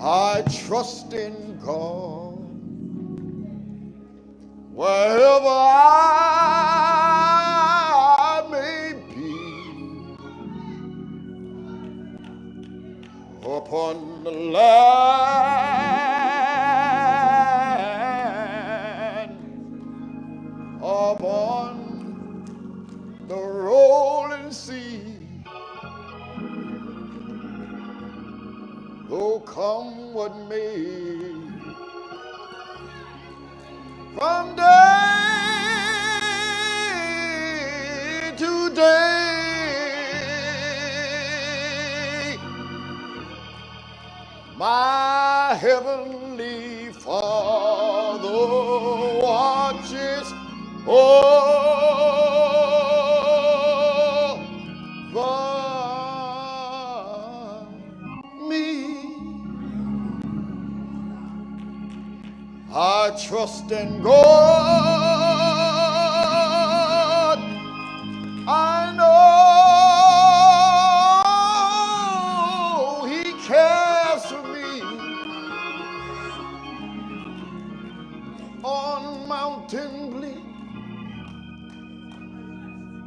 I trust in God wherever I may be, upon the land, upon the rolling sea. Though come what may, from day to day, my heavenly Father watches over me. I trust in God. I know He cares for me. On mountain bleak,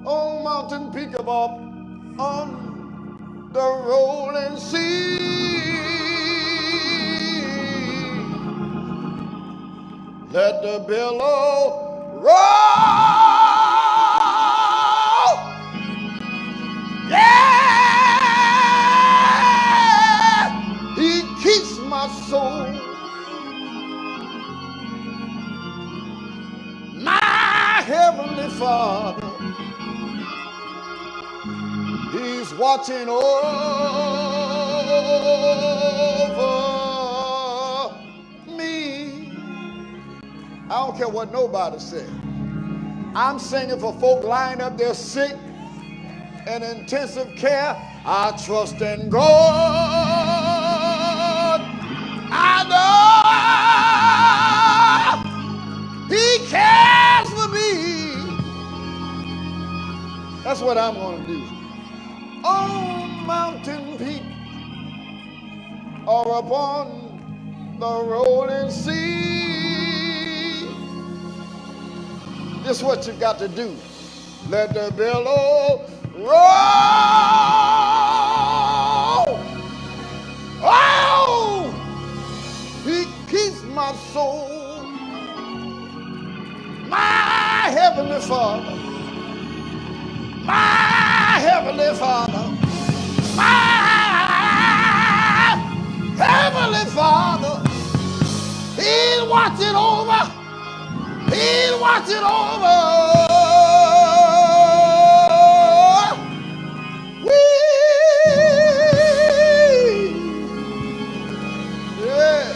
on mountain peak above, on the rolling sea, let the billow roll. Yeah, He keeps my soul. My heavenly Father, He's watching over me. I don't care what nobody says. I'm singing for folk lying up there sick in intensive care. I trust in God. I know He cares for me. That's what I'm going to do. On mountain peak or upon the rolling sea, this is what you got to do. Let the billow roll. Oh, He keeps my soul. My heavenly Father, my heavenly Father, my heavenly Father, He's watching over. He's watching over. Yeah.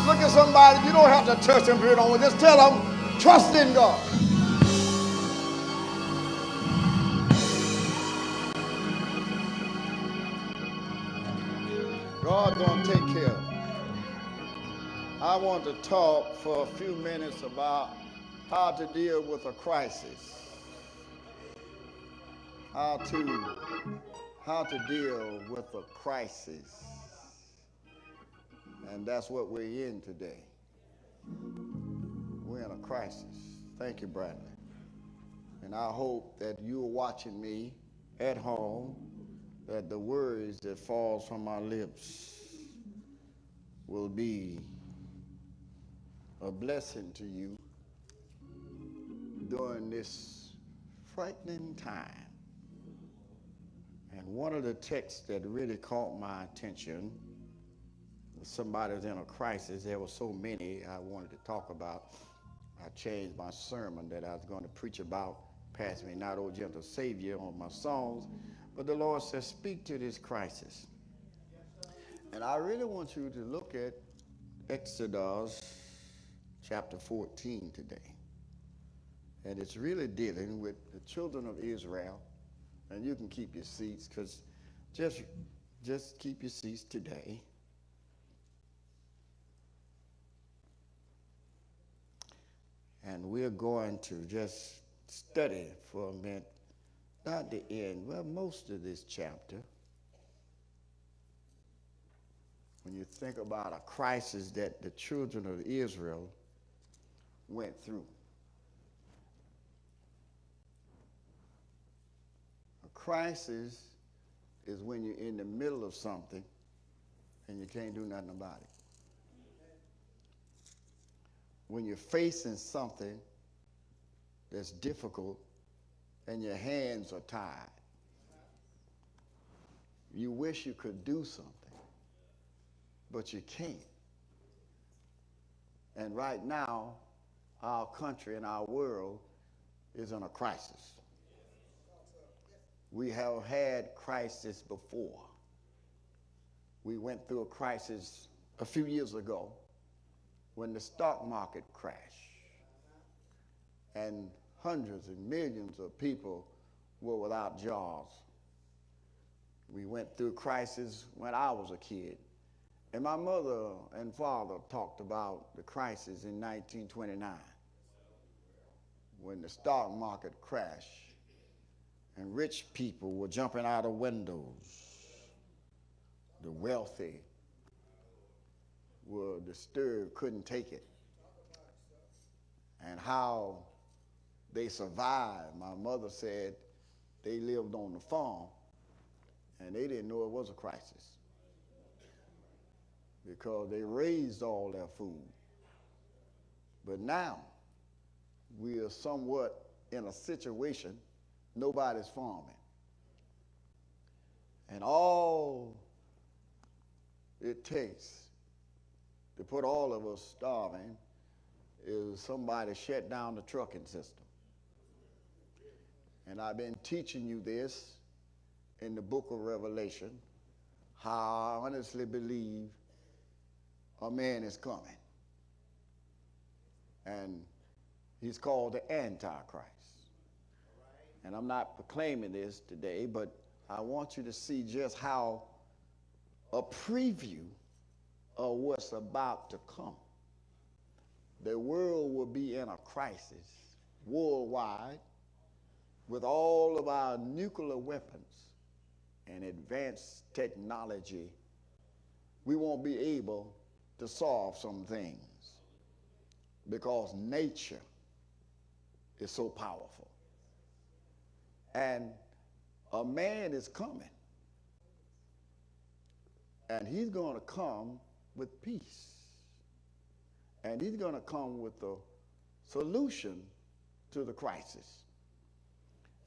Look at somebody. You don't have to touch them, you know. Just tell them, trust in God. God's going to take care of it. I want to talk for a few minutes about how to deal with a crisis. How to deal with a crisis. And that's what we're in today. We're in a crisis. Thank you, Bradley. And I hope that you're watching me at home, that the words that falls from my lips will be a blessing to you during this frightening time. And one of the texts that really caught my attention, somebody's in a crisis. There were so many I wanted to talk about. I changed my sermon that I was going to preach about, Pass Me Not, O Gentle Savior, on my songs. But the Lord says, speak to this crisis. And I really want you to look at Exodus chapter 14 today. And it's really dealing with the children of Israel. And you can keep your seats, because just keep your seats today. And we're going to just study for a minute, not the end, well, most of this chapter, when you think about a crisis that the children of Israel went through. A crisis is when you're in the middle of something and you can't do nothing about it. When you're facing something that's difficult and your hands are tied. You wish you could do something, but you can't. And right now, our country and our world is in a crisis. We have had crisis before. We went through a crisis a few years ago when the stock market crashed and hundreds and millions of people were without jobs. We went through a crisis when I was a kid. And my mother and father talked about the crisis in 1929 when the stock market crashed and rich people were jumping out of windows. The wealthy were disturbed, couldn't take it. And how they survived. My mother said they lived on the farm and they didn't know it was a crisis because they raised all their food. But now we are somewhat in a situation, nobody's farming. And all it takes to put all of us starving is somebody shut down the trucking system. And I've been teaching you this in the book of Revelation, how I honestly believe a man is coming. And he's called the Antichrist. And I'm not proclaiming this today, but I want you to see just how a preview of what's about to come. The world will be in a crisis worldwide with all of our nuclear weapons and advanced technology. We won't be able to solve some things because nature is so powerful. And a man is coming. And he's going to come with peace. And he's going to come with a solution to the crisis.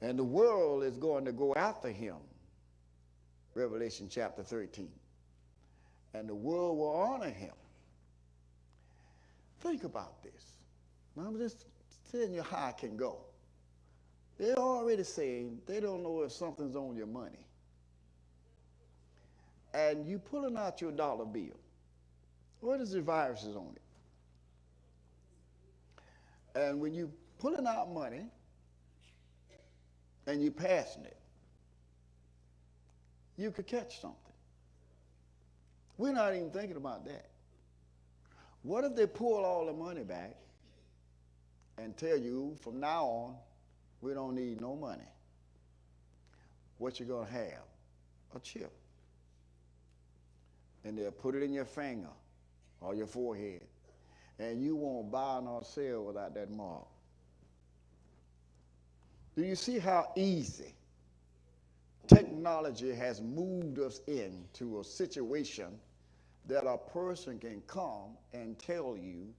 And the world is going to go after him. Revelation chapter 13. And the world will honor him. Think about this. Now, I'm just telling you how it can go. They're already saying they don't know if something's on your money. And you pulling out your dollar bill. What is the viruses on it? And when you pulling out money and you passing it, you could catch something. We're not even thinking about that. What if they pull all the money back and tell you from now on, we don't need no money? What you gonna have? A chip. And they'll put it in your finger or your forehead. And you won't buy nor sell without that mark. Do you see how easy technology has moved us into a situation that a person can come and tell you,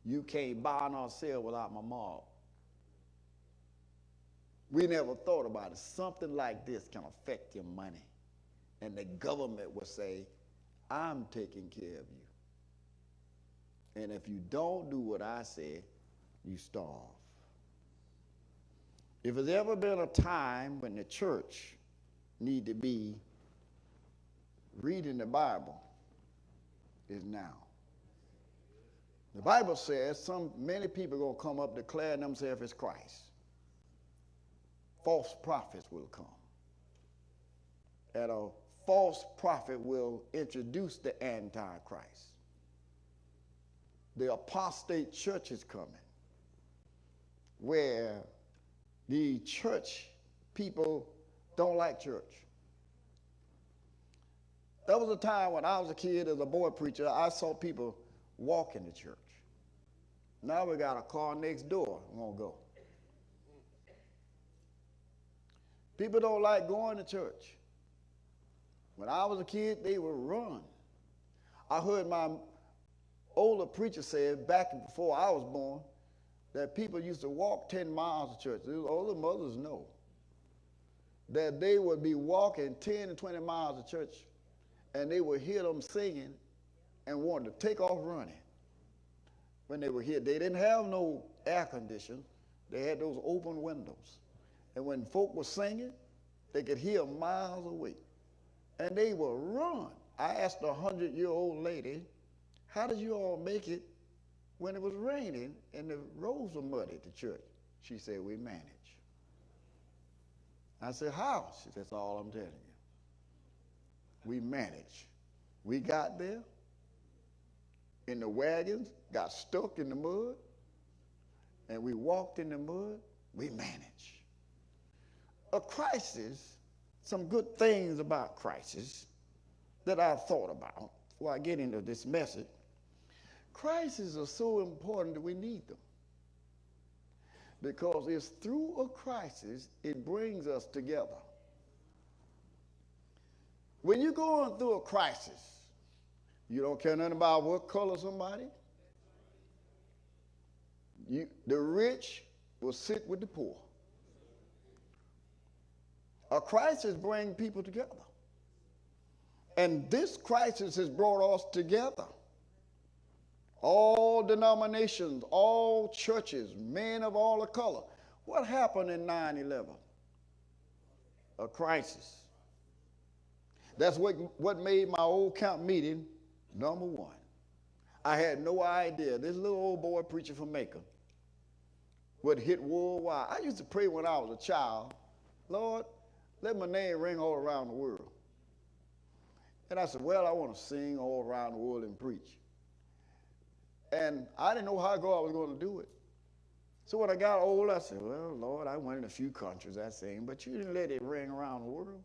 you can't buy nor sell without my mark? We never thought about it. Something like this can affect your money. And the government will say, I'm taking care of you. And if you don't do what I say, you starve. If there's ever been a time when the church need to be reading the Bible, is now. The Bible says many people are going to come up declaring themselves as Christ. False prophets will come. And a false prophet will introduce the Antichrist. The apostate church is coming, where The church people don't like church. There was a time when I was a kid as a boy preacher, I saw people walking to church. Now we got a car next door, won't go. People don't like going to church. When I was a kid, they would run. I heard my older preacher say back before I was born that people used to walk 10 miles to church. Those older mothers know that they would be walking 10 to 20 miles to church, and they would hear them singing and wanted to take off running. When they were here, they didn't have no air conditioning. They had those open windows. And when folk were singing, they could hear miles away. And they would run. I asked a 100-year-old lady, how did you all make it when it was raining and the roads were muddy to church? She said, we manage. I said, how? She said, that's all I'm telling you. We manage. We got there in the wagons, got stuck in the mud, and we walked in the mud. We manage. A crisis, some good things about crisis that I've thought about before I get into this message. Crises are so important that we need them. Because it's through a crisis it brings us together. When you're going through a crisis, you don't care nothing about what color somebody. The rich will sit with the poor. A crisis brings people together. And this crisis has brought us together. All denominations, all churches, men of all the color. What happened in 9/11? A crisis. That's what made my old camp meeting number one. I had no idea this little old boy preacher from Macon would hit worldwide. I used to pray when I was a child, Lord, let my name ring all around the world. And I said, well, I want to sing all around the world and preach. And I didn't know how God was going to do it. So when I got older, I said, well, Lord, I went in a few countries, I sang, but you didn't let it ring around the world.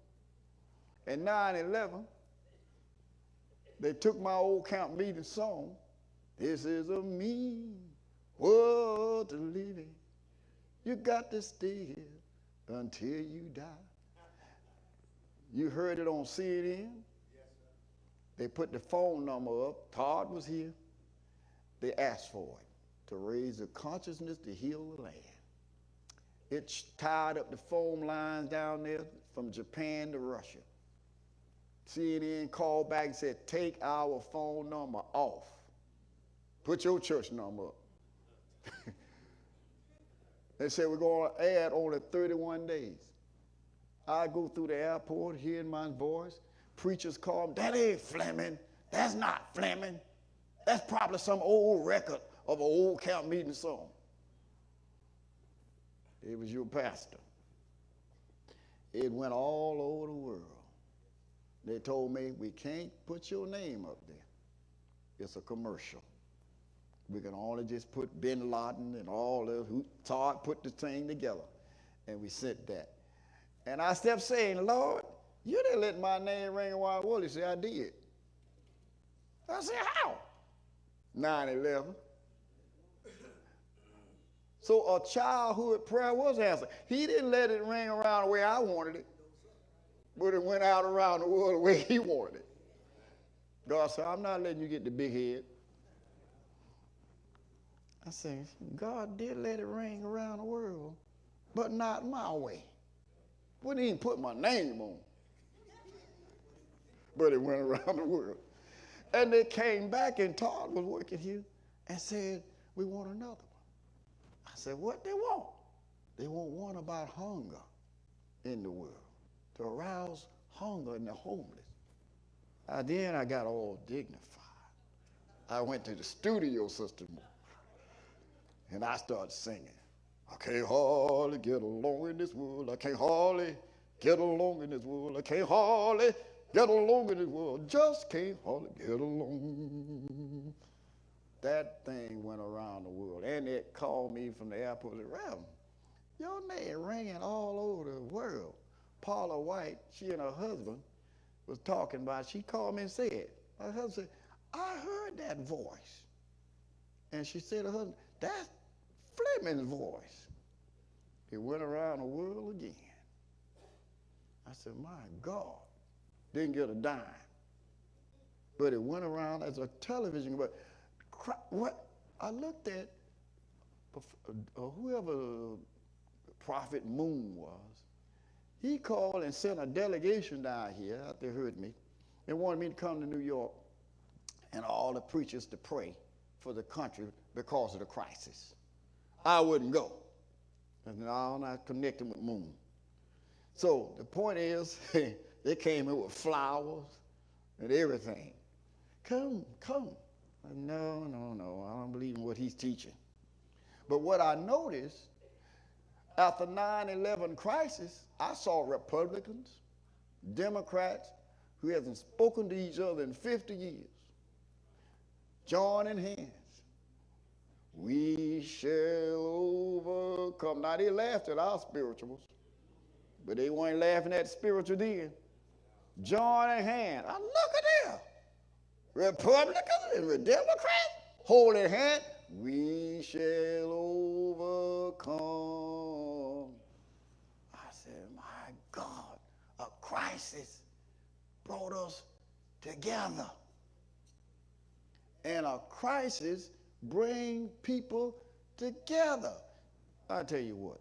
And 9/11, they took my old camp meeting song, this is a mean world to live in. You got to stay here until you die. You heard it on CNN. They put the phone number up. Todd was here. They asked for it to raise the consciousness to heal the land. It tied up the phone lines down there from Japan to Russia. CNN called back and said, take our phone number off. Put your church number up. They said, we're going to add only 31 days. I go through the airport, hearing my voice. Preachers call me, that ain't Flemming. That's not Flemming. That's probably some old record of an old camp meeting song. It was your pastor. It went all over the world. They told me, we can't put your name up there. It's a commercial. We can only just put Bin Laden and all the who Todd put the thing together. And we sent that. And I kept saying, Lord, you didn't let my name ring around the world. He said, I did. I said, how? 9/11. So a childhood prayer was answered. He didn't let it ring around the way I wanted it, but it went out around the world the way he wanted it. God said, I'm not letting you get the big head. I said, God did let it ring around the world, but not my way. Wouldn't even put my name on. But it went around the world. And they came back, and Todd was working here, and said, we want another one. I said, what they want? They want one about hunger in the world, to arouse hunger in the homeless. Then I got all dignified. I went to the studio system, and I started singing. I can't hardly get along in this world. I can't hardly get along in this world. I can't hardly get along in this world. Just can't hardly get along. That thing went around the world. And it called me from the airport. Reverend, Your name ringing all over the world. Paula White, she and her husband was talking about it. She called me and said, her husband said, I heard that voice. And she said to her husband, that's Flemming's voice. It went around the world again. I said, my God. Didn't get a dime. But it went around as a television. But what I looked at, whoever Prophet Moon was, he called and sent a delegation down here after they heard me and wanted me to come to New York and all the preachers to pray for the country because of the crisis. I wouldn't go. And no, I'm not connecting with Moon. So the point is, they came in with flowers and everything. Come. No, I don't believe in what he's teaching. But what I noticed, after 9/11 crisis, I saw Republicans, Democrats, who hasn't spoken to each other in 50 years, joining hands. We shall overcome. Now, they laughed at our spirituals, but they weren't laughing at the spiritual then. Joining hands. Look at them. Republicans and Democrats holding hands. We shall overcome. I said, my God, a crisis brought us together. And a crisis brings people together. I tell you what,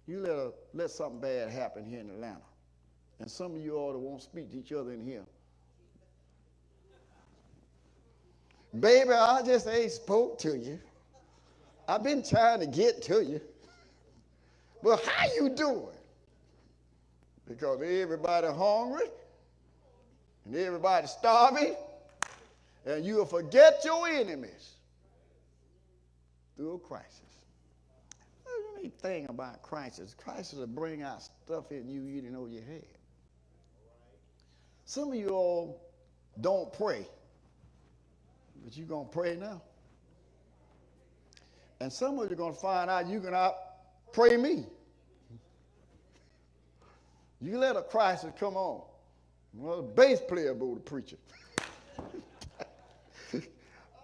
you let something bad happen here in Atlanta, and some of you all that won't speak to each other in here. Baby, I just ain't spoke to you. I've been trying to get to you. But how you doing? Because everybody hungry and everybody starving, and you'll forget your enemies through a crisis. The neat thing about crisis will bring out stuff in you didn't know you had. Some of you all don't pray, but you're going to pray now. And some of you are going to find out you can out-pray me. You let a crisis come on. Well, the bass player go to preaching.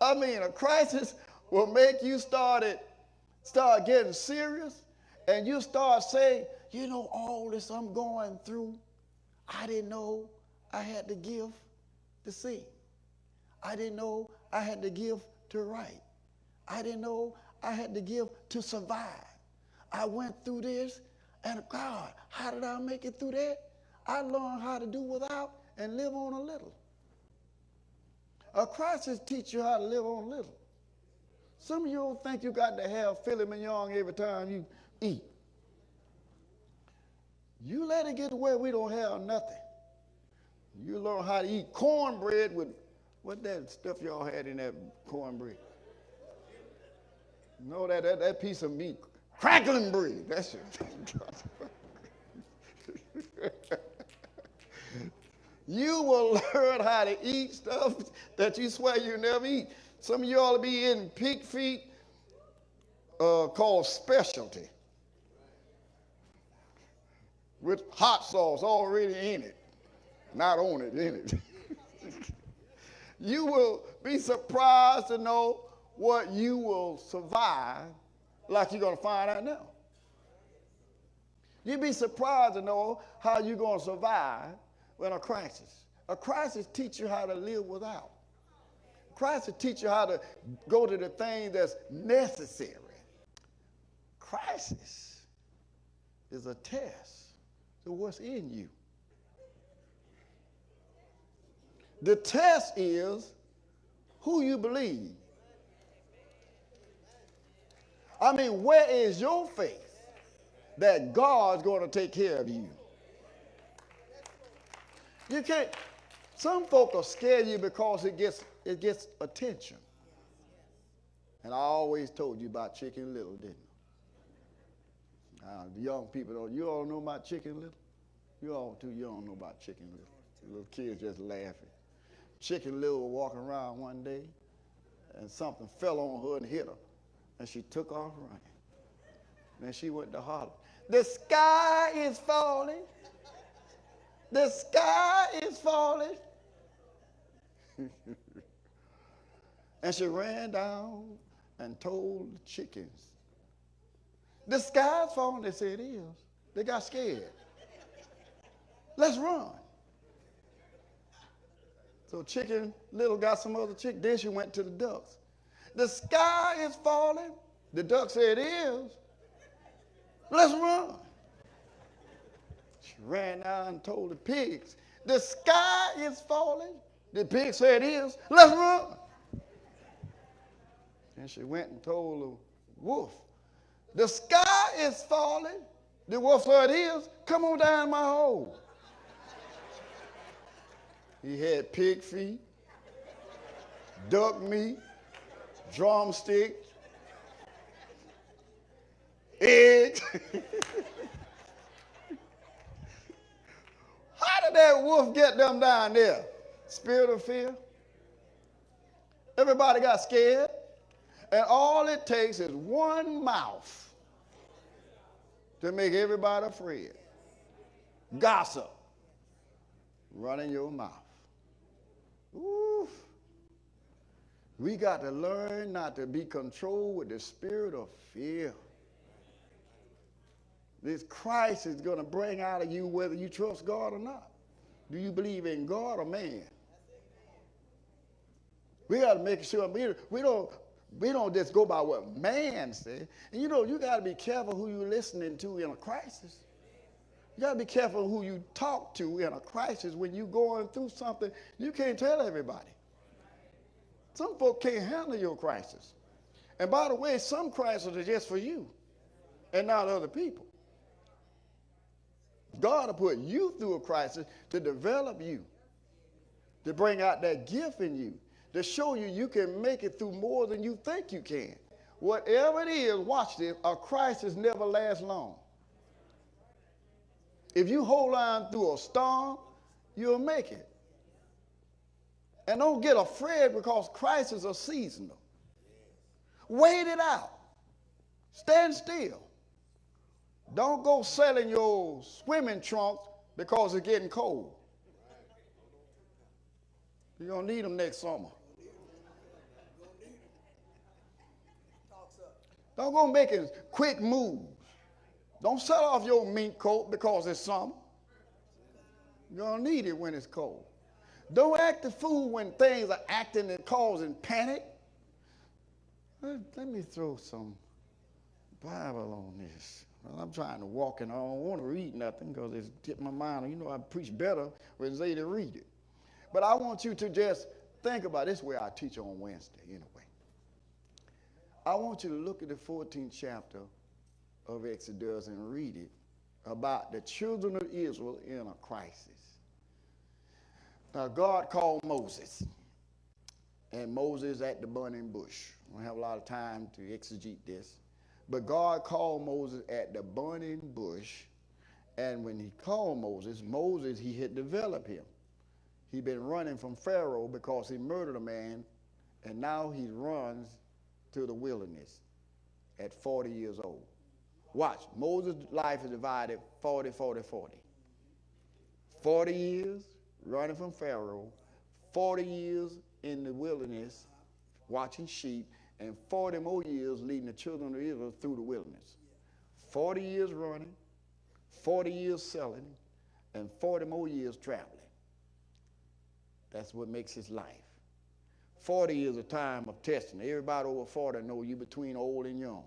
I mean, a crisis will make you start getting serious, and you start saying, you know, all this I'm going through, I didn't know I had to give to sing. I didn't know I had to give to write. I didn't know I had to give to survive. I went through this, and God, how did I make it through that? I learned how to do without and live on a little. A crisis teaches you how to live on a little. Some of you don't think you got to have filet mignon every time you eat. You let it get to where we don't have nothing. You learn how to eat cornbread with, what that stuff y'all had in that cornbread? No, that piece of meat. Crackling bread. That's it. You will learn how to eat stuff that you swear you never eat. Some of y'all will be eating pig feet called specialty with hot sauce already in it. Not on it, in it. You will be surprised to know what you will survive, like you're going to find out now. You'd be surprised to know how you're going to survive in a crisis. A crisis teaches you how to live without. A crisis teaches you how to go to the thing that's necessary. Crisis is a test to what's in you. The test is who you believe. I mean, where is your faith that God's going to take care of you? You can't. Some folk will scare you because it gets attention. And I always told you about Chicken Little, didn't I? The young people don't. You all know about Chicken Little? You all too young know about Chicken Little. The little kids just laughing. Chicken Little was walking around one day, and something fell on her and hit her, and she took off running. And she went to holler. The sky is falling. The sky is falling. And she ran down and told the chickens. The sky's falling. They said it is. They got scared. Let's run. So chicken little got some other chicken. Then she went to the ducks. The sky is falling. The duck said it is. Let's run. She ran out and told the pigs. The sky is falling. The pig said it is. Let's run. And she went and told the wolf. The sky is falling. The wolf said it is. Come on down my hole. He had pig feet, duck meat, drumstick, eggs. How did that wolf get them down there? Spirit of fear. Everybody got scared. And all it takes is one mouth to make everybody afraid. Gossip. Running your mouth. Oof. We got to learn not to be controlled with the spirit of fear. This Christ is going to bring out of you whether you trust God or not. Do you believe in God or man? We got to make sure we don't just go by what man says. And you got to be careful who you're listening to in a crisis. You got to be careful who you talk to in a crisis. When you're going through something, you can't tell everybody. Some folk can't handle your crisis. And by the way, some crises are just for you and not other people. God will put you through a crisis to develop you, to bring out that gift in you, to show you you can make it through more than you think you can. Whatever it is, watch this, a crisis never lasts long. If you hold on through a storm, you'll make it. And don't get afraid because crises are seasonal. Wait it out. Stand still. Don't go selling your swimming trunks because it's getting cold. You're going to need them next summer. Don't go making quick moves. Don't sell off your mink coat because it's summer. You're going to need it when it's cold. Don't act the fool when things are acting and causing panic. Let me throw some Bible on this. Well, I'm trying to walk and I don't want to read nothing because it's getting my mind. I preach better when they read it. But I want you to just think about this way I teach on Wednesday anyway. I want you to look at the 14th chapter of Exodus and read it about the children of Israel in a crisis. Now, God called Moses, and Moses at the burning bush. I don't have a lot of time to exegete this, but God called Moses at the burning bush, and when he called Moses, he had developed him. He'd been running from Pharaoh because he murdered a man, and now he runs to the wilderness at 40 years old. Watch, Moses' life is divided 40, 40, 40. 40 years running from Pharaoh, 40 years in the wilderness watching sheep, and 40 more years leading the children of Israel through the wilderness. 40 years running, 40 years selling, and 40 more years traveling. That's what makes his life. 40 is a time of testing. Everybody over 40 know you between old and young.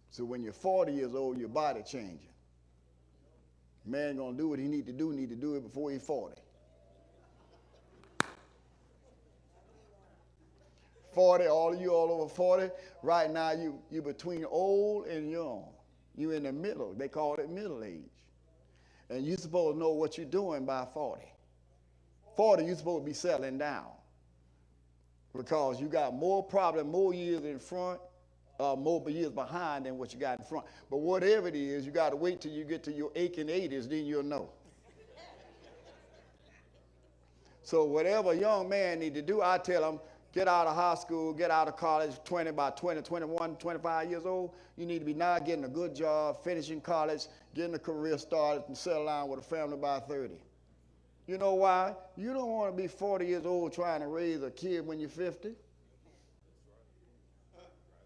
So when you're 40 years old, your body changing. Man gonna do what he need to do it before he's 40. 40, all of you all over 40, right now you between old and young. You in the middle. They call it middle age. And you're supposed to know what you're doing by 40. 40, you're supposed to be settling down because you got more problem, more years in front, more years behind than what you got in front. But whatever it is, you got to wait till you get to your aching 80s, then you'll know. So whatever a young man need to do, I tell him, get out of high school, get out of college, 21, 25 years old, you need to be now getting a good job, finishing college, getting a career started, and settle down with a family by 30. You know why? You don't want to be 40 years old trying to raise a kid when you're 50.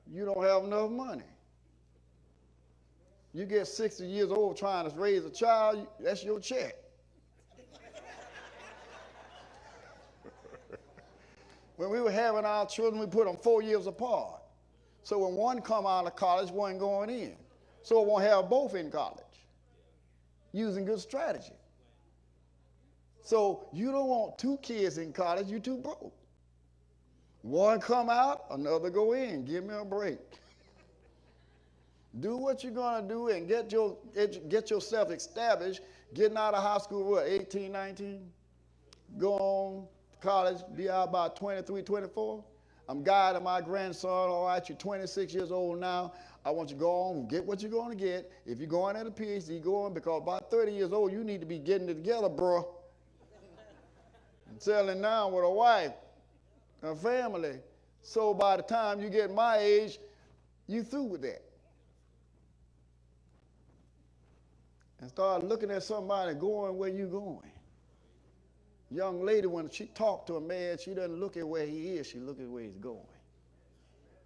You don't have enough money. You get 60 years old trying to raise a child, that's your check. When we were having our children, we put them 4 years apart. So when one come out of college, one going in. So it won't have both in college. Using good strategy. So you don't want two kids in college, you too broke. One come out, another go in. Give me a break. Do what you're going to do and get yourself established. Getting out of high school, what, 18, 19? Go on to college, be out by 23, 24. I'm guiding my grandson. All right, you're 26 years old now. I want you to go on and get what you're going to get. If you're going at a PhD, go on, because by 30 years old, you need to be getting it together, bro. And settling down with a wife, a family. So by the time you get my age, you through with that. And start looking at somebody going where you going. Young lady, when she talk to a man, she doesn't look at where he is, she look at where he's going.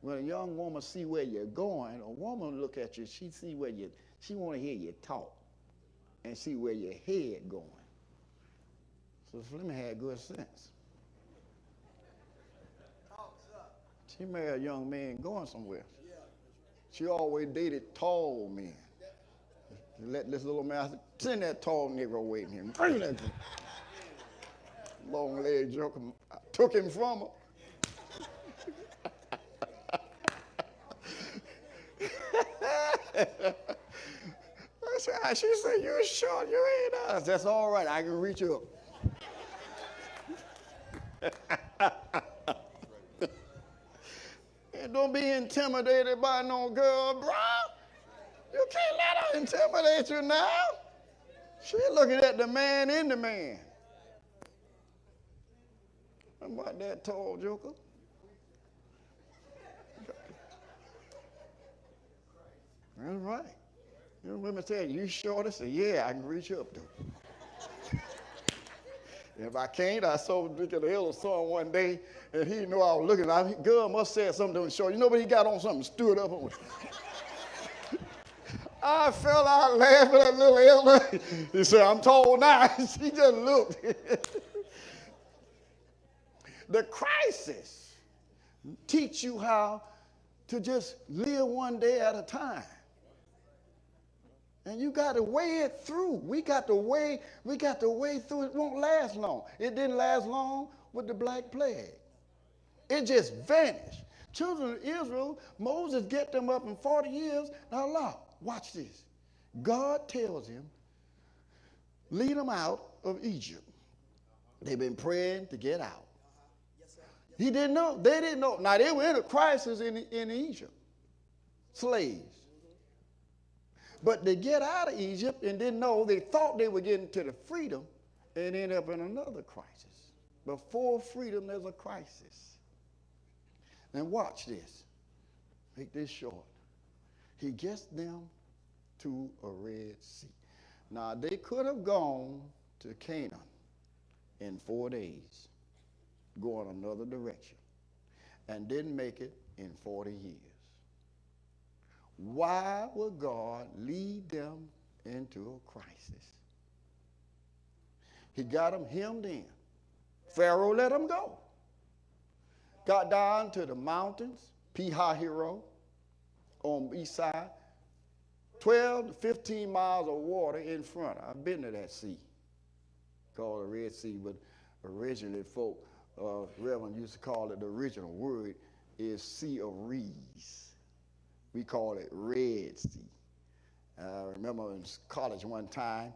When a young woman see where you're going, a woman look at you, she want to hear you talk and see where your head going. So Flemming had good sense. She married a young man going somewhere. She always dated tall men. Let this little man, send that tall Negro waiting here. Bring that long leg joker. I took him from her. She said, you're short, you ain't us. That's all right, I can reach up. And don't be intimidated by no girl, bro. You can't let her intimidate you now. She's looking at the man in the man. How about that tall joker? That's right. You know, women say, you short? I say, yeah, I can reach up to her. If I can't, I saw Victor the Hill son one day, and he knew I was looking. Girl must have said something to him short. You know, but he got on something, stood up on. I fell out laughing at little elder. He said, I'm tall now. She just looked. The crisis teach you how to just live one day at a time. And you got to weigh it through. We got to weigh through. It won't last long. It didn't last long with the Black Plague. It just vanished. Children of Israel, Moses get them up in 40 years. Now look, watch this. God tells him, lead them out of Egypt. They've been praying to get out. He didn't know. They didn't know. Now, they were in a crisis in Egypt. Slaves. But they get out of Egypt and didn't know. They thought they were getting to the freedom and ended up in another crisis. Before freedom, there's a crisis. Now, watch this. Make this short. He gets them to a Red Sea. Now, they could have gone to Canaan in 4 days, going another direction, and didn't make it in 40 years. Why would God lead them into a crisis? He got them hemmed in. Pharaoh let them go. Got down to the mountains, Pi-Hahiroth, on the east side, 12 to 15 miles of water in front. I've been to that sea, called the Red Sea, but originally folk, Reverend used to call it, the original word is Sea of Reeds. We call it Red Sea. I remember in college one time,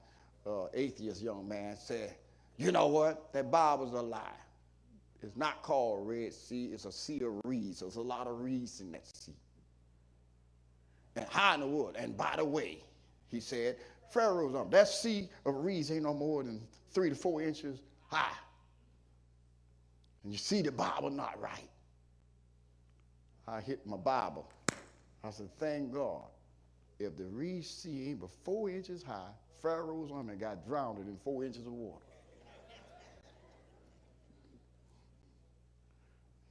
atheist young man said, you know what, that Bible's a lie. It's not called Red Sea, it's a Sea of Reeds. There's a lot of reeds in that sea. And high in the wood. And by the way, he said, Pharaoh's on that sea of reeds ain't no more than 3 to 4 inches high. And you see the Bible not right. I hit my Bible. I said, thank God. If the Red Sea ain't but 4 inches high, Pharaoh's army got drowned in 4 inches of water.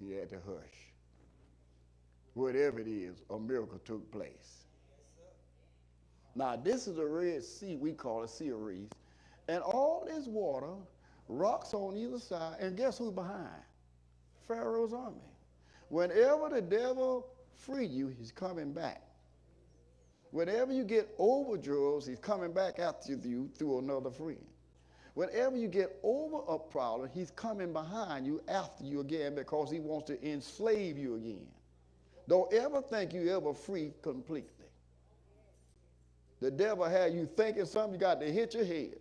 He had to hush. Whatever it is, a miracle took place. Now, this is the Red Sea, we call it Sea of Reeds. And all this water, rocks on either side, and guess who's behind? Pharaoh's army. Whenever the devil free you, he's coming back. Whenever you get over drugs, he's coming back after you through another friend. Whenever you get over a problem, he's coming behind you after you again because he wants to enslave you again. Don't ever think you ever free completely. The devil had you thinking something, you got to hit your head.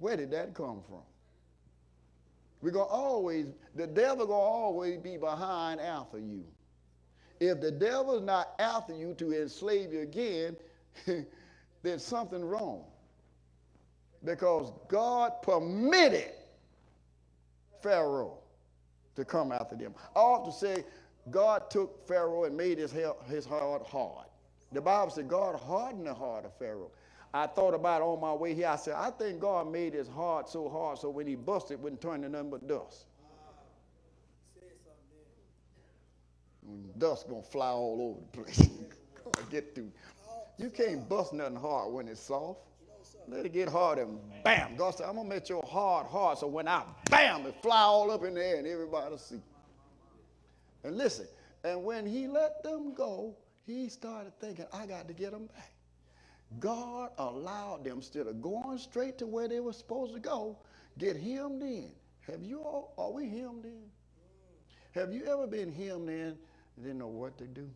Where did that come from? The devil gonna always be behind after you. If the devil's not after you to enslave you again, there's something wrong. Because God permitted Pharaoh to come after them. I often say God took Pharaoh and made his heart hard. The Bible said God hardened the heart of Pharaoh. I thought about it on my way here. I said, I think God made his heart so hard so when he busted, it wouldn't turn to nothing but dust. Dust gonna fly all over the place. Get through. You can't bust nothing hard when it's soft. Let it get hard and bam. God said, I'm gonna make your heart hard so when I bam, it fly all up in the air and everybody see. And listen, and when he let them go, he started thinking, I got to get them back. God allowed them, instead of going straight to where they were supposed to go, get hemmed in. Are we hemmed in? Have you ever been hemmed in and didn't know what to do?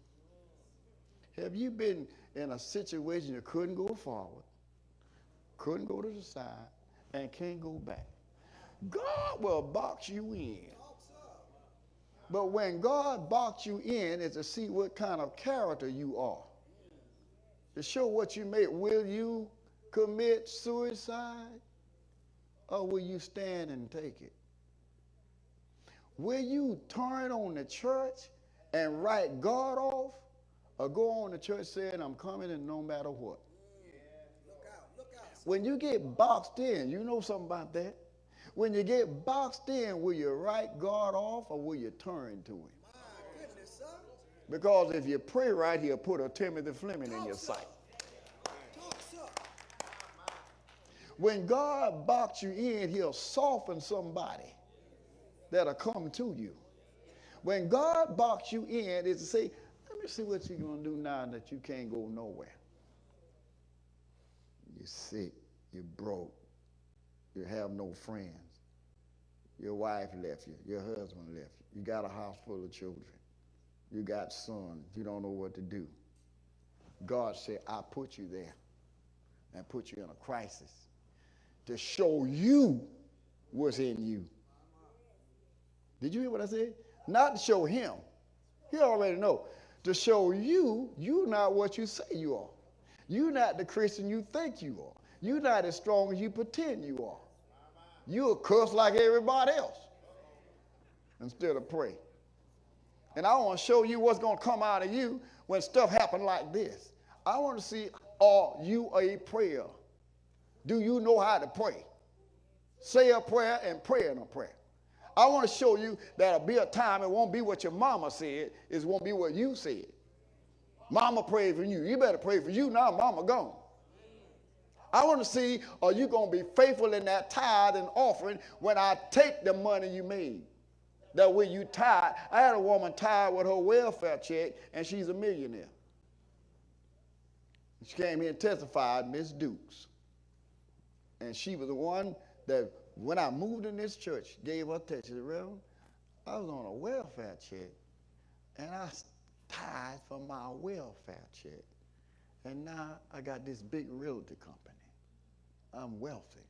Have you been in a situation you couldn't go forward, couldn't go to the side, and can't go back? God will box you in. But when God boxes you in, is to see what kind of character you are. To show what you made. Will you commit suicide? Or will you stand and take it? Will you turn on the church and write God off? Or go on the church saying, I'm coming and no matter what? Look out. When you get boxed in, you know something about that? When you get boxed in, will you write God off or will you turn to him? My goodness, son. Because if you pray right, he'll put a Timothy Flemming in your sight. When God boxes you in, he'll soften somebody that'll come to you. When God boxes you in, it's to say, let me see what you're going to do now that you can't go nowhere. You're sick, you're broke, you have no friends. Your wife left you, your husband left you, you got a house full of children, you got sons, you don't know what to do. God said, I put you there and put you in a crisis to show you what's in you. Did you hear what I said? Not to show him. He already know. To show you, you're not what you say you are. You're not the Christian you think you are. You're not as strong as you pretend you are. You'll cuss like everybody else instead of pray. And I want to show you what's going to come out of you when stuff happens like this. I want to see, are you a prayer? Do you know how to pray? Say a prayer and pray in a prayer. I want to show you that'll be a time it won't be what your mama said, it won't be what you said. Mama prayed for you. You better pray for you now, mama gone. I want to see, are you going to be faithful in that tithe and offering when I take the money you made? That way you tithe. I had a woman tithe with her welfare check, and she's a millionaire. She came here and testified, Miss Dukes. And she was the one that, when I moved in this church, gave her text. She said, Reverend, I was on a welfare check, and I tithe from my welfare check. And now I got this big realty company. I'm wealthy.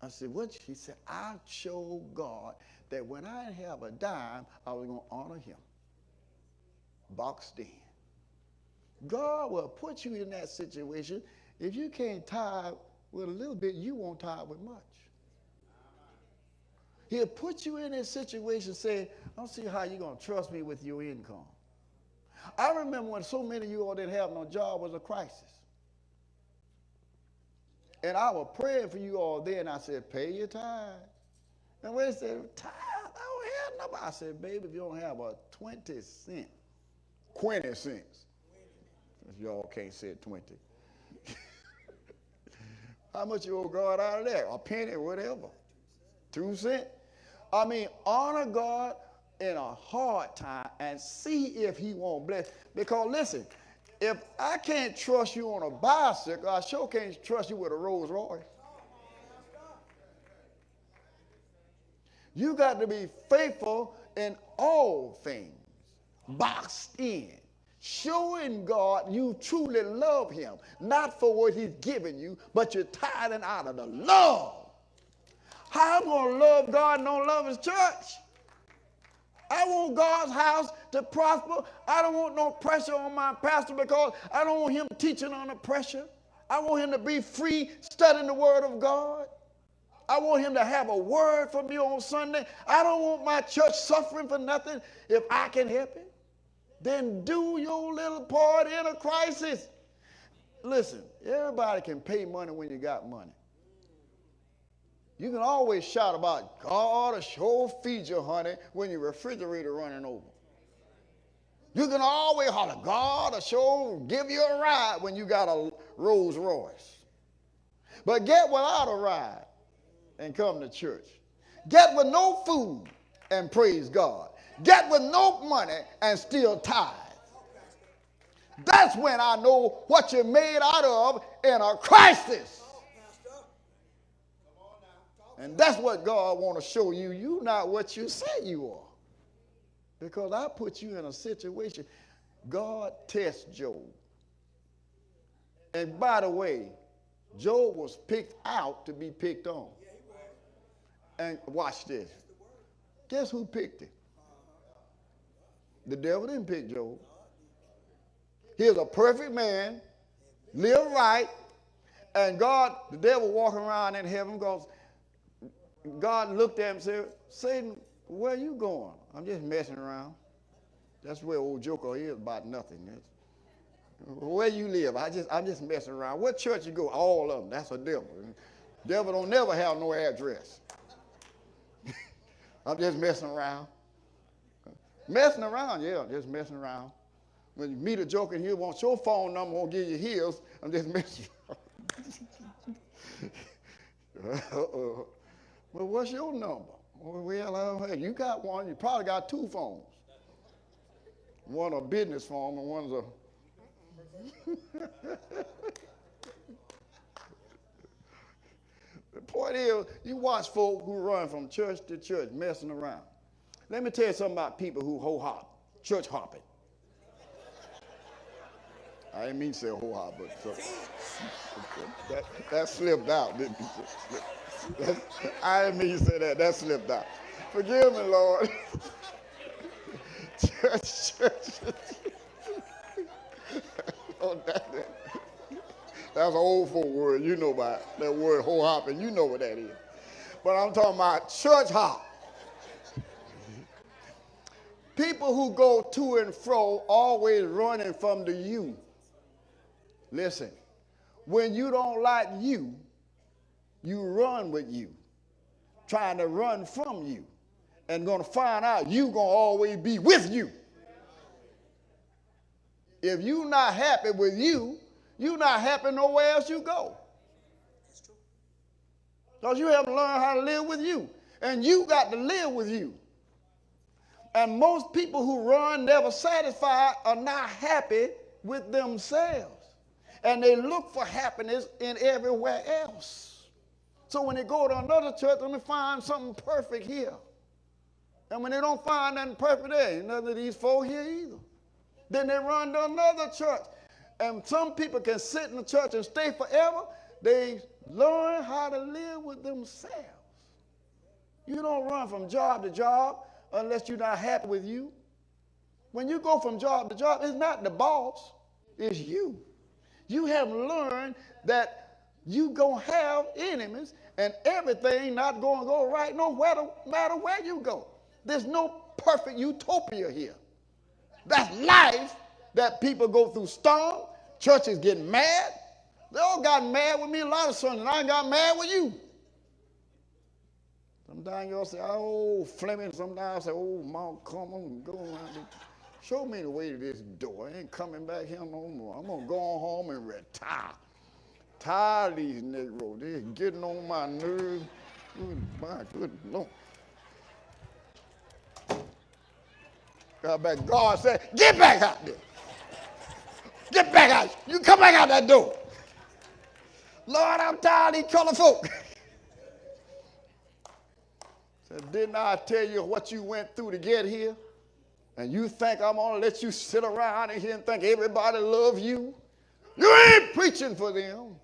I said, what? She said, I showed God that when I didn't have a dime, I was going to honor him. Boxed in. God will put you in that situation. If you can't tithe with a little bit, you won't tithe with much. He'll put you in this situation saying, I don't see how you're going to trust me with your income. I remember when so many of you all didn't have no job was a crisis. And I was praying for you all there, and I said, pay your tithe. And when they said, tithe, I don't have nobody. I said, baby, if you don't have a 20 cent, 20 cents, if y'all can't say 20. How much you owe God out of that? A penny, whatever. 2 cents? I mean, honor God in a hard time and see if he won't bless. Because listen, if I can't trust you on a bicycle, I sure can't trust you with a Rolls Royce. You got to be faithful in all things, boxed in, showing God you truly love him, not for what he's given you, but you're tithing out of the love. How am I going to love God and don't love his church? I want God's house to prosper. I don't want no pressure on my pastor because I don't want him teaching under pressure. I want him to be free studying the word of God. I want him to have a word for me on Sunday. I don't want my church suffering for nothing. If I can help it, then do your little part in a crisis. Listen, everybody can pay money when you got money. You can always shout about God will sure feed you, honey, when your refrigerator running over. You can always holler, God will sure give you a ride when you got a Rolls Royce. But get without a ride and come to church. Get with no food and praise God. Get with no money and still tithe. That's when I know what you're made out of in a crisis. And that's what God want to show you. You're not what you say you are. Because I put you in a situation. God tests Job. And by the way, Job was picked out to be picked on. And watch this. Guess who picked him? The devil didn't pick Job. He was a perfect man, lived right, and God, the devil walking around in heaven goes, God looked at him and said, Satan, where you going? I'm just messing around. That's where old Joker is about nothing. Where you live? I'm just messing around. What church you go? All of them. That's a devil. Devil don't never have no address. I'm just messing around. Messing around, yeah, just messing around. When you meet a joker and he wants your phone number, won't give you his, I'm just messing around. Well, what's your number? Well, you got one. You probably got 2 phones. One a business phone and one's a... The point is, you watch folk who run from church to church messing around. Let me tell you something about people who ho-hop, church hopping. I didn't mean to say ho-hop, but that slipped out, didn't it? I didn't mean to say that. That slipped out. Forgive me, Lord. Church. Oh, that's an old folk word. You know about that word ho-hopping. You know what that is. But I'm talking about church hop. People who go to and fro always running from the you. Listen, when you don't like you, you run with you, trying to run from you, and going to find out you going to always be with you. If you're not happy with you, you're not happy nowhere else you go. Because you have to learn how to live with you, and you got to live with you. And most people who run never satisfied are not happy with themselves. And they look for happiness in everywhere else. So when they go to another church, let me find something perfect here. And when they don't find nothing perfect there, none of these folk here either. Then they run to another church. And some people can sit in the church and stay forever. They learn how to live with themselves. You don't run from job to job unless you're not happy with you. When you go from job to job, it's not the boss, it's you. You have learned that You going to have enemies, and everything not going to go right no matter where you go. There's no perfect utopia here. That's life, that people go through storm. Churches get mad. They all got mad with me a lot of Sundays, and I got mad with you. Sometimes y'all say, oh, Flemming. Sometimes I say, oh, Mom, come on, go around. Show me the way to this door. I ain't coming back here no more. I'm going to go on home and retire. Tired of these Negroes. They're getting on my nerves. My good Lord. God said, get back out there. Get back out. You come back out that door. Lord, I'm tired of these colored folk. Said, didn't I tell you what you went through to get here? And you think I'm going to let you sit around in here and think everybody loves you? You ain't preaching for them.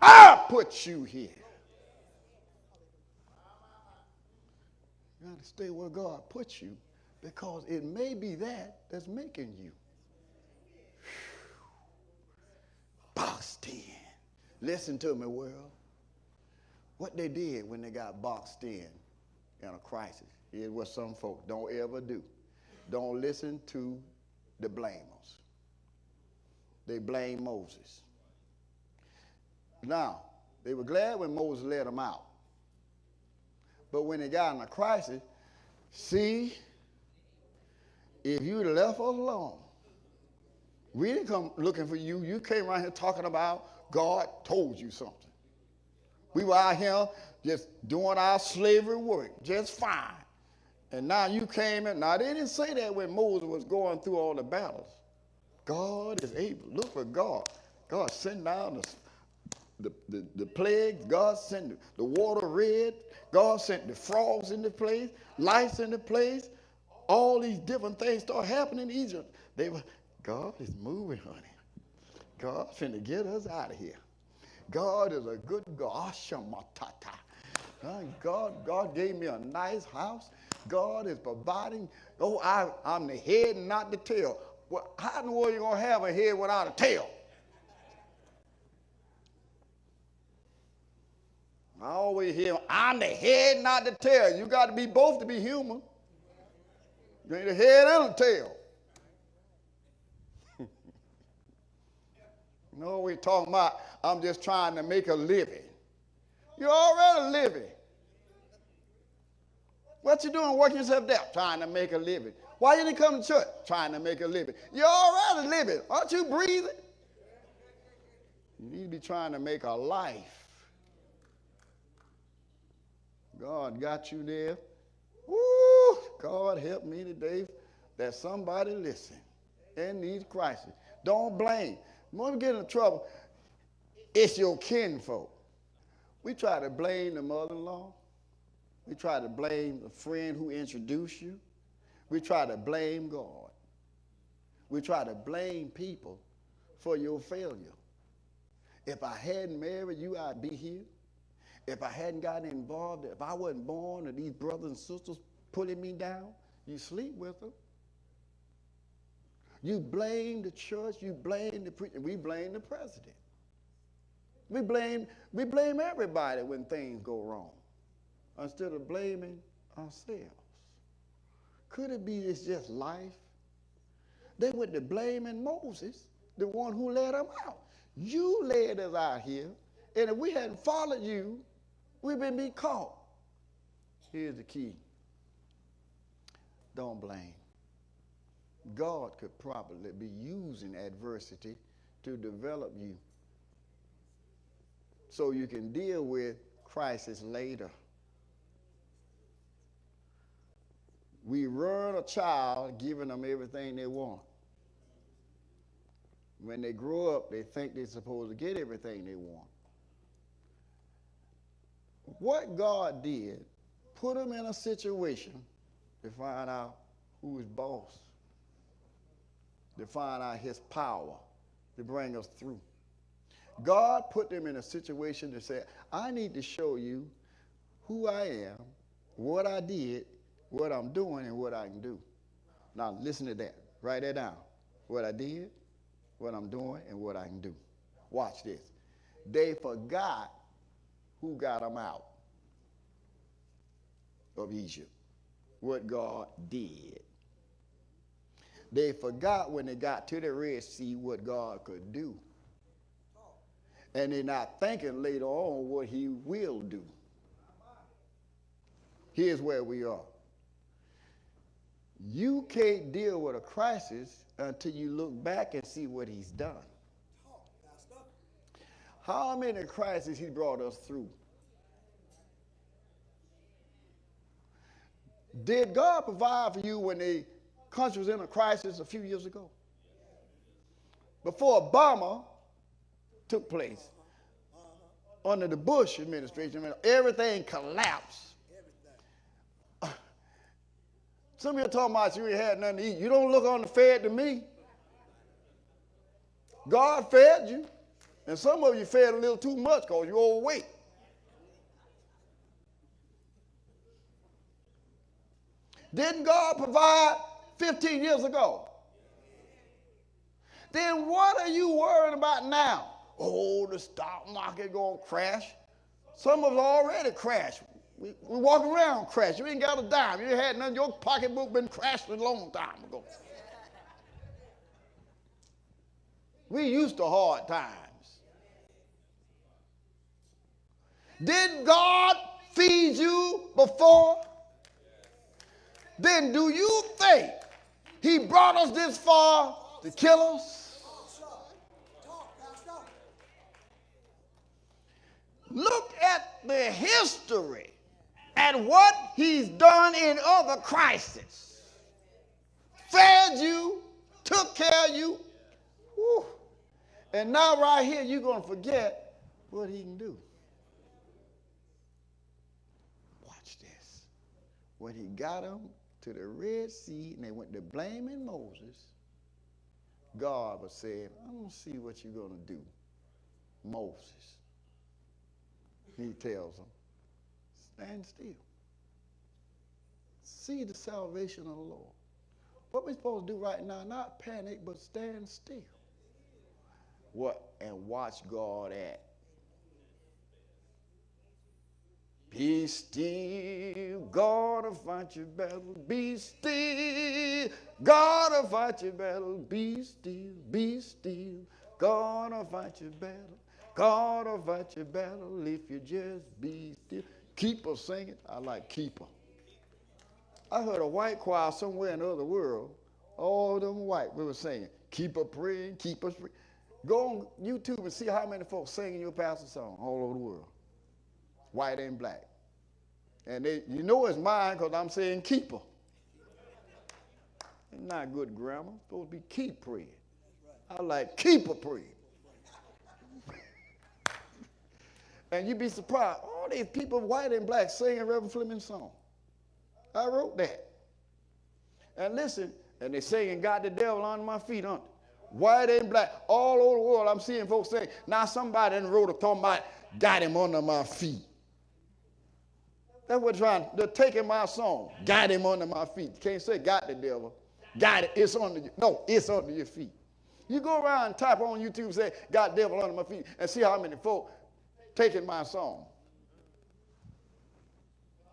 I put you here. You got to stay where God put you, because it may be that's making you. Boxed in. Listen to me, world. What they did when they got boxed in a crisis is what some folk don't ever do. Don't listen to the blamers. They blame Moses. Now, they were glad when Moses let them out. But when they got in a crisis, see, if you'd left us alone, we didn't come looking for you. You came around here talking about God told you something. We were out here just doing our slavery work just fine. And now you came in. Now, they didn't say that when Moses was going through all the battles. God is able. Look for God. God sent down the plagues. God sent the water red. God sent the frogs into place, lice into place. All these different things start happening in Egypt. God is moving, honey. God's finna get us out of here. God is a good God. God gave me a nice house. God is providing. Oh, I'm the head and not the tail. Well, how in the world are you going to have a head without a tail? I always hear, I'm the head, not the tail. You got to be both to be human. You ain't a head and a tail. No, we're talking about, I'm just trying to make a living. You're already living. What you doing working yourself down? Trying to make a living. Why you didn't come to church? Trying to make a living. You're already living. Aren't you breathing? You need to be trying to make a life. God got you there. Woo! God help me today that somebody listen and needs crisis. Don't blame. When we get in trouble, it's your kinfolk. We try to blame the mother-in-law. We try to blame the friend who introduced you. We try to blame God. We try to blame people for your failure. If I hadn't married you, I'd be here. If I hadn't gotten involved, if I wasn't born and these brothers and sisters pulling me down, you sleep with them. You blame the church, you blame the preacher, we blame the president. We blame everybody when things go wrong instead of blaming ourselves. Could it be it's just life? They went to blaming Moses, the one who led them out. You led us out here, and if we hadn't followed you, we'd been caught. Here's the key. Don't blame. God could probably be using adversity to develop you so you can deal with crisis later. We run a child giving them everything they want. When they grow up, they think they're supposed to get everything they want. What God did, put them in a situation to find out who is boss, to find out his power, to bring us through. God put them in a situation to say, I need to show you who I am, what I did, what I'm doing, and what I can do. Now listen to that. Write that down. What I did, what I'm doing, and what I can do. Watch this. They forgot who got them out of Egypt, what God did. They forgot when they got to the Red Sea what God could do. And they're not thinking later on what he will do. Here's where we are. You can't deal with a crisis until you look back and see what he's done. How many crises he brought us through? Did God provide for you when the country was in a crisis a few years ago? Before Obama took place, under the Bush administration, everything collapsed. Some of you are talking about you ain't had nothing to eat. You don't look on the fed to me. God fed you. And some of you fed a little too much because you're overweight. Didn't God provide 15 years ago? Then what are you worrying about now? Oh, the stock market going to crash. Some of us already crashed. We walk around crash. You ain't got a dime. You ain't had none. Your pocketbook been crashed a long time ago. We used to hard times. Did God feed you before? Then do you think he brought us this far to kill us? Look at the history and what he's done in other crises. Fed you, took care of you. Whew. And now right here you're going to forget what he can do. Watch this. When he got them to the Red Sea and they went to blaming Moses, God was saying, I'm going to see what you're going to do. Moses. He tells them, stand still. See the salvation of the Lord. What we're supposed to do right now, not panic, but stand still. What? And watch God act. Be still, God will fight your battle. Be still, God will fight your battle. Be still, God will fight your battle. God will fight your battle if you just be still. Keeper singing. I like Keeper. I heard a white choir somewhere in the other world. All them white, we were singing, Keeper praying, Keeper praying. Go on YouTube and see how many folks singing your pastor's song all over the world. White and black. And they, you know it's mine because I'm saying Keeper. It's not good grammar. It's supposed to be keep praying. I like Keeper praying. And you'd be surprised. All these people, white and black, singing Reverend Flemming's song. I wrote that. And listen, and they singing Got the Devil Under My Feet, aren't they? White and black, all over the world, I'm seeing folks saying, now somebody in the road are talking about got him under my feet. That's what they're taking my song, got him under my feet. You can't say got the devil. Got it, it's under you. No, it's under your feet. You go around and type on YouTube and say, got devil under my feet, and see how many folk taking my song.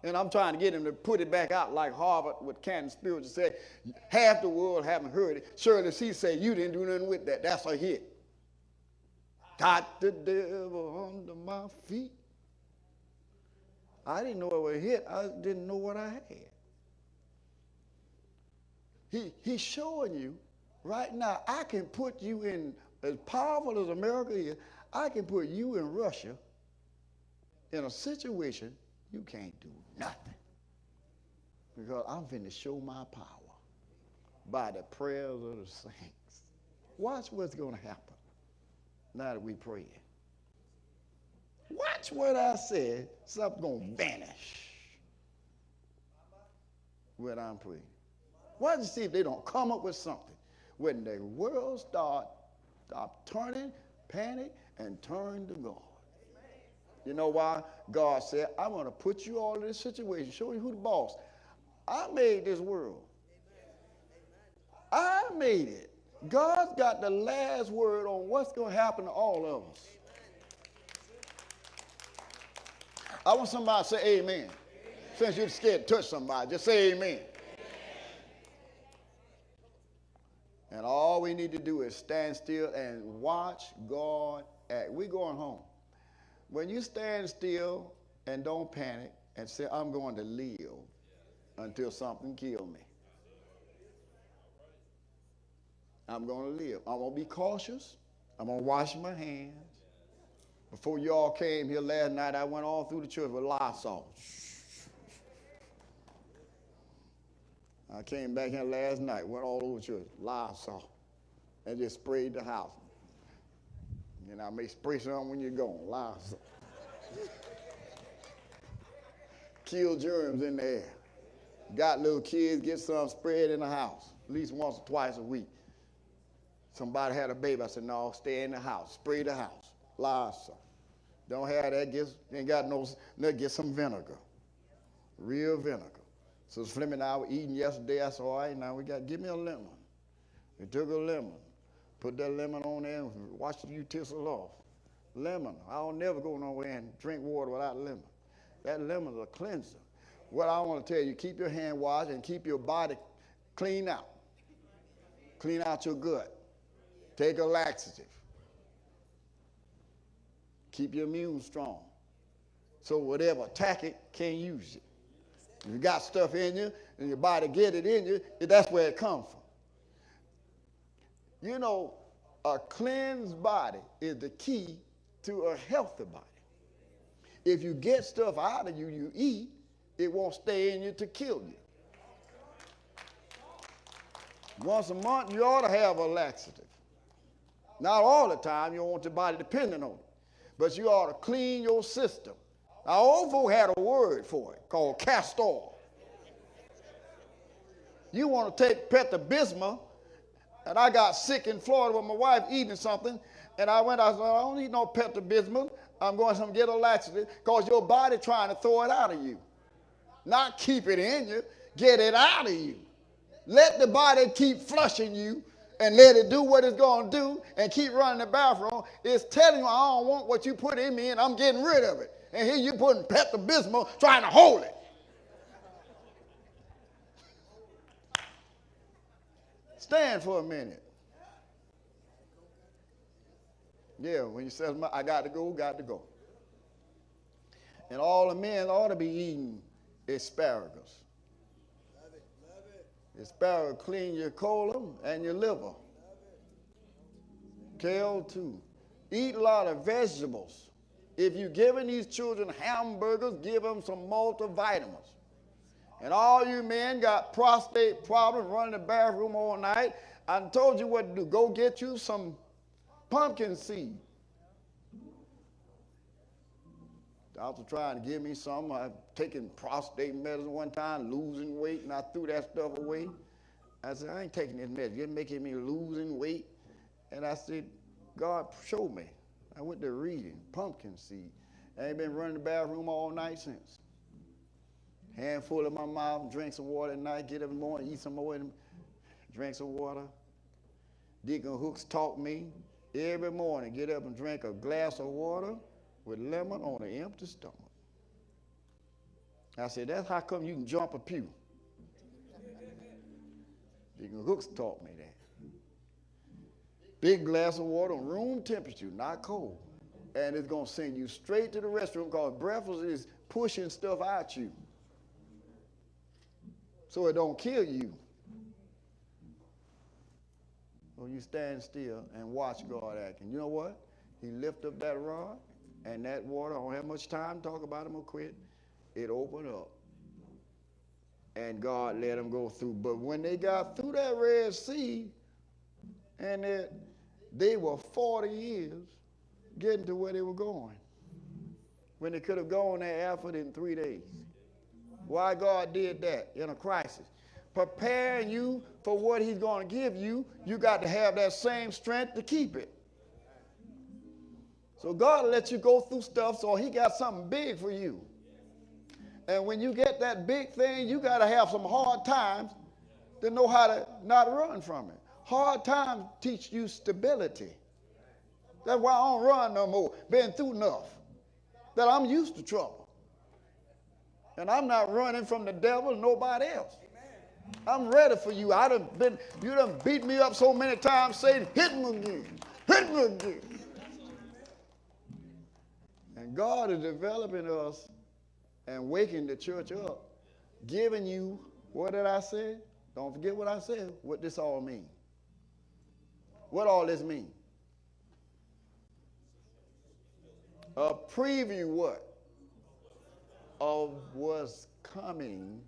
And I'm trying to get him to put it back out like Harvard with Canton Spiritual said, half the world haven't heard it. Shirley C said, you didn't do nothing with that. That's a hit. Got the devil under my feet. I didn't know it was a hit. I didn't know what I had. He's showing you right now, I can put you in, as powerful as America is, I can put you in Russia in a situation you can't do nothing. Because I'm finna show my power by the prayers of the saints. Watch what's going to happen now that we pray. Watch what I said. Something's going to vanish when I'm praying. Watch and see if they don't come up with something. When the world stop turning, panic, and turn to God. You know why? God said, I'm going to put you all in this situation, show you who the boss. I made this world. I made it. God's got the last word on what's going to happen to all of us. I want somebody to say amen. Amen. Since you're scared to touch somebody, just say amen. Amen. And all we need to do is stand still and watch God act. We're going home. When you stand still and don't panic and say, I'm going to live until something kills me. I'm going to live. I'm going to be cautious. I'm going to wash my hands. Before you all came here last night, I went all through the church with Lysol. I came back here last night, went all over the church, Lysol, and just sprayed the house. And I may spray something when you're gone, Lysol. Kill germs in the air. Got little kids, get some sprayed in the house, at least once or twice a week. Somebody had a baby. I said, no, stay in the house. Spray the house. Lysol. Don't have that. Ain't got no, get some vinegar. Real vinegar. So Flemming and I were eating yesterday. I said, all right, now give me a lemon. We took a lemon, put that lemon on there and wash the utensil off. Lemon. I'll never go nowhere and drink water without lemon. That lemon is a cleanser. What I want to tell you, keep your hand washed and keep your body clean out. Clean out your gut. Take a laxative. Keep your immune strong. So whatever attack it, can't use it. If you got stuff in you and your body get it in you, that's where it comes from. You know, a cleansed body is the key to a healthy body. If you get stuff out of you, you eat, it won't stay in you to kill you. Once a month, you ought to have a laxative. Not all the time, you don't want your body dependent on it. But you ought to clean your system. Now, old folk had a word for it called castor oil. You want to take Pepto-Bismol, and I got sick in Florida with my wife eating something, and I said, I don't need no Pepto-Bismol. I'm going to get a laxative because your body trying to throw it out of you. Not keep it in you, get it out of you. Let the body keep flushing you and let it do what it's going to do and keep running the bathroom. It's telling you, I don't want what you put in me and I'm getting rid of it. And here you putting Pepto-Bismol trying to hold it. Stand for a minute. Yeah, when you say, I got to go, got to go. And all the men ought to be eating asparagus. Asparagus clean your colon and your liver. Kale too. Eat a lot of vegetables. If you're giving these children hamburgers, give them some multivitamins. And all you men got prostate problems, running the bathroom all night. I told you what to do. Go get you some pumpkin seed. Doctor trying to give me some. I've taken prostate medicine one time, losing weight, and I threw that stuff away. I said, I ain't taking this medicine. You're making me losing weight. And I said, God, show me. I went to reading, pumpkin seed. I ain't been running the bathroom all night since. Handful in my mouth, drink some water at night, get up in the morning, eat some more, drink some water. Deacon Hooks taught me every morning, get up and drink a glass of water with lemon on an empty stomach. I said, that's how come you can jump a pew. Deacon Hooks taught me that. Big glass of water on room temperature, not cold. And it's going to send you straight to the restroom because breakfast is pushing stuff out you. So it don't kill you. So you stand still and watch God act. And you know what? He lifted up that rod, and that water, I don't have much time to talk about it, I'm going to quit. It opened up. And God let them go through. But when they got through that Red Sea, and they were 40 years getting to where they were going, when they could have gone there after in 3 days. Why God did that in a crisis? Preparing you for what he's going to give you, you got to have that same strength to keep it. So God let you go through stuff so he got something big for you. And when you get that big thing, you got to have some hard times to know how to not run from it. Hard times teach you stability. That's why I don't run no more. Been through enough. That I'm used to trouble. And I'm not running from the devil, nobody else. I'm ready for you. You done beat me up so many times, Satan, hit me again, hit me again. And God is developing us and waking the church up, giving you, what did I say? Don't forget what I said, what this all means. What all this mean? A preview what? Of what's coming.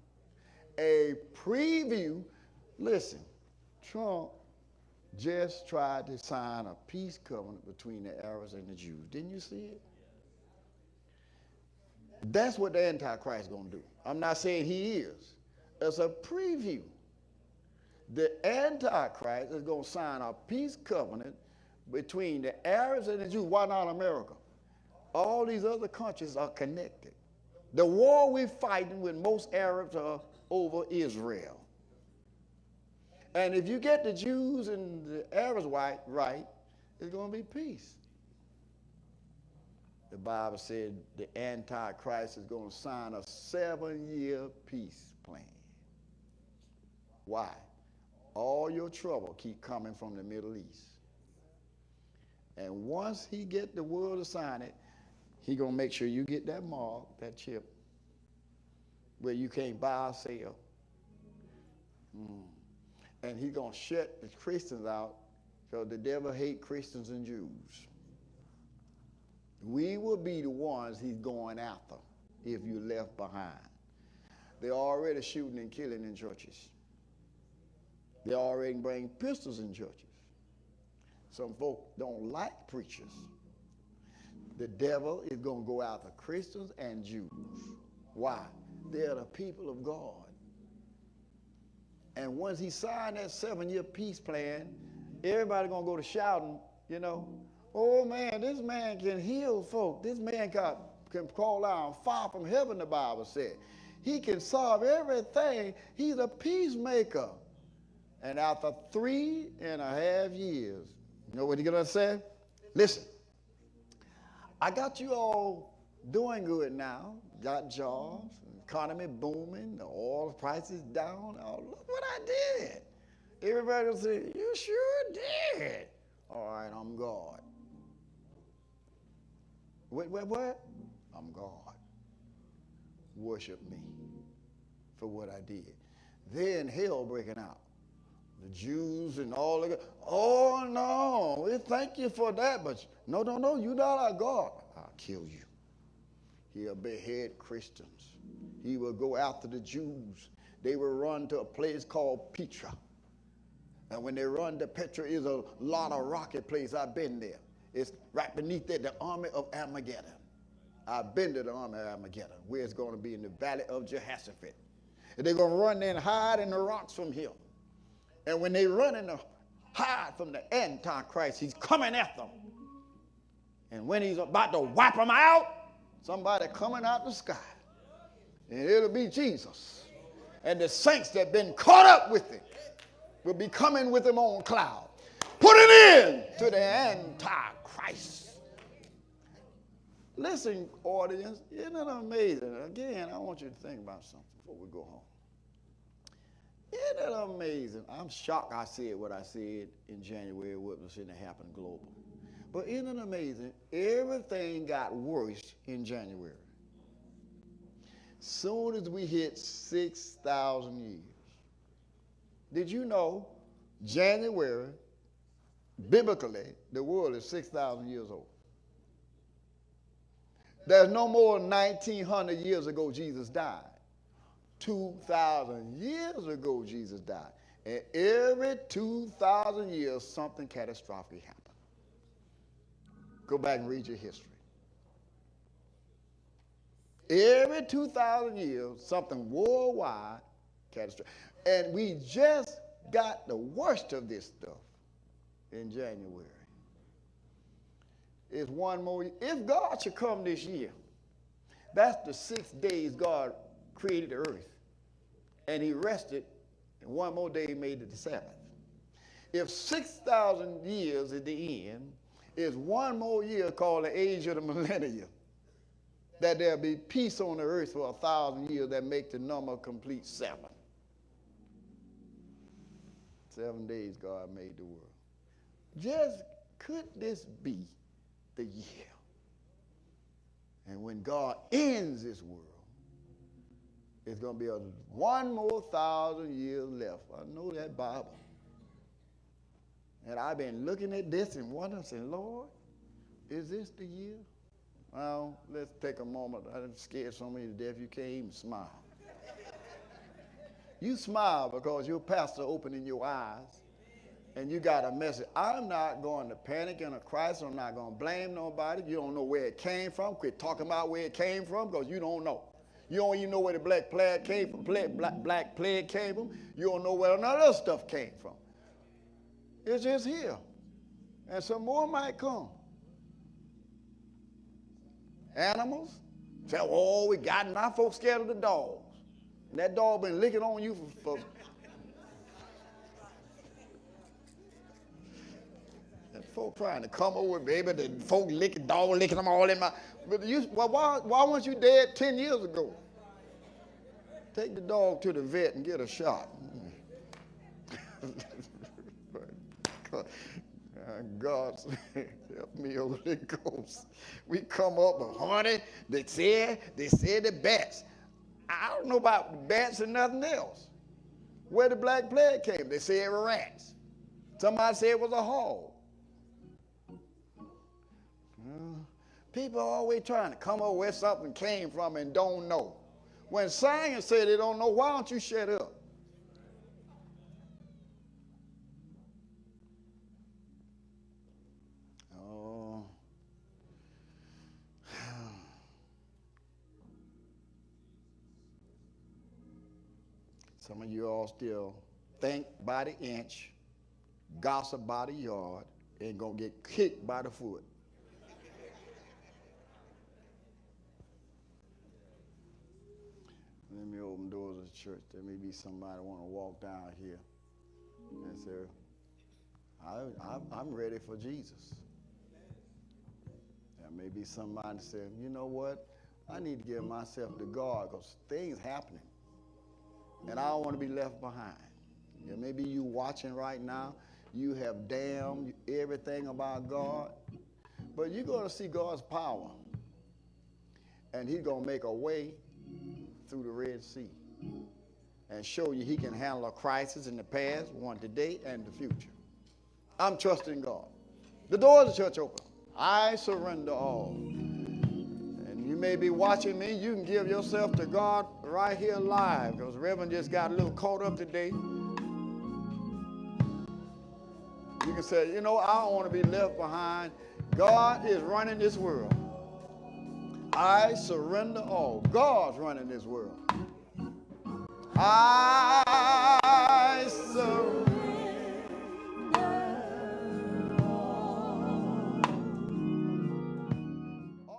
A preview. Listen, Trump just tried to sign a peace covenant between the Arabs and the Jews. Didn't you see it? That's what the Antichrist is going to do. I'm not saying he is. It's a preview. The Antichrist is going to sign a peace covenant between the Arabs and the Jews. Why not America? All these other countries are connected. The war we're fighting with most Arabs are over Israel. And if you get the Jews and the Arabs right, it's going to be peace. The Bible said the Antichrist is going to sign a 7-year peace plan. Why? All your trouble keep coming from the Middle East. And once he get the world to sign it, he going to make sure you get that mark, that chip, where you can't buy or sell. And he going to shut the Christians out, because the devil hate Christians and Jews. We will be the ones he's going after if you left behind. They're already shooting and killing in churches. They already bring pistols in churches. Some folk don't like preachers. The devil is going to go after Christians and Jews. Why? They're the people of God. And once he signed that 7-year peace plan, everybody going to go to shouting, oh man, this man can heal folk. This man can call down fire from heaven, the Bible said. He can solve everything. He's a peacemaker. And after 3.5 years, you know what he's going to say? Listen, I got you all doing good now. Got jobs, economy booming, the oil prices down. Oh, look what I did. Everybody will say, you sure did. All right, I'm God. What? I'm God. Worship me for what I did. Then hell breaking out. The Jews and all of it. Oh, no, we thank you for that. But no, you're not our God. I'll kill you. He'll behead Christians. He will go after the Jews. They will run to a place called Petra. And when they run to Petra, is a lot of rocky place. I've been there. It's right beneath there, the army of Armageddon. I've been to the army of Armageddon, where it's going to be in the valley of Jehoshaphat. And they're going to run there and hide in the rocks from him. And when they run and hide from the Antichrist, he's coming at them. And when he's about to wipe them out, somebody coming out the sky. And it'll be Jesus. And the saints that have been caught up with him will be coming with him on cloud. Put an end to the Antichrist. Listen, audience, isn't it amazing? Again, I want you to think about something before we go home. Isn't it amazing? I'm shocked I said what I said in January, what was going to happen global. But isn't it amazing? Everything got worse in January. Soon as we hit 6,000 years. Did you know January, biblically, the world is 6,000 years old? There's no more than 1,900 years ago Jesus died. 2,000 years ago Jesus died. And every 2,000 years something catastrophic happened. Go back and read your history. Every 2,000 years something worldwide catastrophic. And we just got the worst of this stuff in January. It's one more year. If God should come this year, that's the 6 days God created the earth. And he rested, and one more day he made it the Sabbath. If 6,000 years at the end is one more year called the age of the millennium, that there'll be peace on the earth for 1,000 years, that make the number complete 7. 7 days God made the world. Just could this be the year? And when God ends this world, it's going to be one more 1,000 years left. I know that Bible. And I've been looking at this and wondering, saying, Lord, is this the year? Well, let's take a moment. I'm scared so many to death you can't even smile. You smile because your pastor opening your eyes and you got a message. I'm not going to panic in a crisis. I'm not going to blame nobody. You don't know where it came from. Quit talking about where it came from because you don't know. You don't even know where the black plague came from. Black plague came from. You don't know where none of that stuff came from. It's just here. And some more might come. Animals. Say, oh, we got now folks scared of the dogs. And that dog been licking on you for and folk trying to come over, baby, the folk licking, dog licking them all in my. But why weren't you dead 10 years ago? Take the dog to the vet and get a shot. God, help me, Holy Ghost. We come up with honey. They said the bats. I don't know about the bats and nothing else. Where the black plague came, they said it were rats. Somebody said it was a hog. People are always trying to come up where something came from and don't know. When science say they don't know, why don't you shut up? Some of you all still think by the inch, gossip by the yard, and gonna get kicked by the foot. Let me open doors of the church. There may be somebody want to walk down here and say, I'm ready for Jesus. There may be somebody saying, you know what? I need to give myself to God because things happening. And I don't want to be left behind. Yeah, maybe you watching right now, you have damned everything about God, but you're going to see God's power. And he's going to make a way through the Red Sea and show you he can handle a crisis in the past, one today, and the future. I'm trusting God. The doors of the church open. I surrender all. You may be watching me. You can give yourself to God right here live because Reverend just got a little caught up today. You can say, you know, I don't want to be left behind. God is running this world. I surrender all. God's running this world. I